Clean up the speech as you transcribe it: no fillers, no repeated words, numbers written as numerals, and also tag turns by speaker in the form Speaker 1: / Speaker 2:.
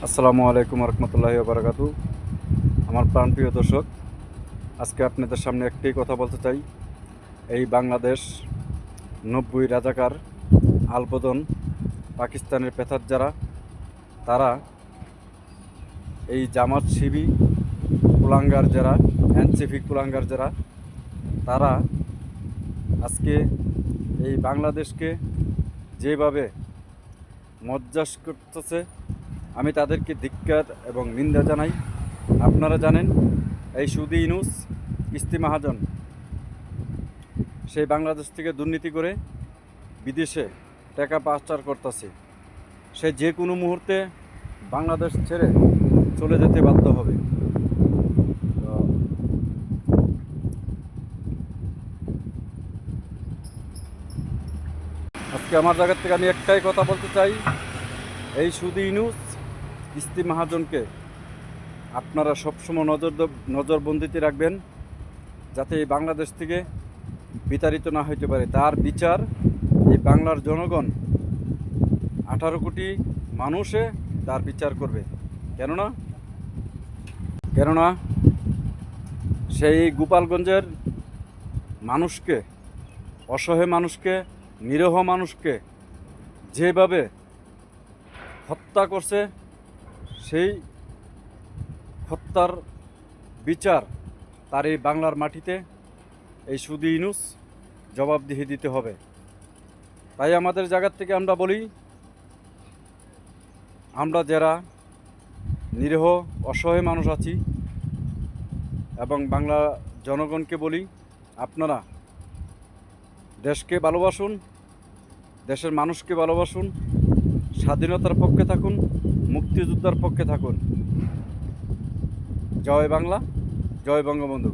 Speaker 1: আসসালামু আলাইকুম রহমতুল্লাহি বারাকাতু। আমার প্রাণপ্রিয় দর্শক, আজকে আপনাদের সামনে একটাই কথা বলতে চাই। এই বাংলাদেশ 90 রাজাকার আলবদন পাকিস্তানের পেথার যারা, তারা এই জামাত শিবি কুলাঙ্গার যারা, এনসিপি কুলাঙ্গার যারা, তারা আজকে এই বাংলাদেশকে যেভাবে মজ্জাস করতেছে, আমি তাদেরকে ধিক্কার এবং নিন্দা জানাই। আপনারা জানেন, এই সুদি ইনুস কিস্তি মাহাজন, সেই বাংলাদেশ থেকে দুর্নীতি করে বিদেশে টাকা পাচার করতেছে। সে যে কোনো মুহূর্তে বাংলাদেশ ছেড়ে চলে যেতে বাধ্য হবে। তো আজকে আমার জায়গা থেকে আমি একটাই কথা বলতে চাই, এই সুদি ইনুস কিস্তি মাহাজনকে আপনারা সবসময় নজরবন্দিতে রাখবেন, যাতে এই বাংলাদেশ থেকে বিতাড়িত না হইতে পারে। তার বিচার এই বাংলার জনগণ 18 কোটি মানুষে তার বিচার করবে। কেননা কেননা সেই গোপালগঞ্জের মানুষকে, অসহায় মানুষকে, নিরীহ মানুষকে যেভাবে হত্যা করছে, সেই হত্যার বিচার তার এই বাংলার মাটিতে এই সুদি ইনুস জবাবদিহি দিতে হবে। তাই আমাদের জায়গার থেকে আমরা বলি, আমরা যারা নিরীহ অসহায় মানুষ আছি এবং বাংলা জনগণকে বলি, আপনারা দেশকে ভালোবাসুন, দেশের মানুষকে ভালোবাসুন, স্বাধীনতার পক্ষে থাকুন, মুক্তিযোদ্ধার পক্ষে থাকুন। জয় বাংলা, জয় বঙ্গবন্ধু।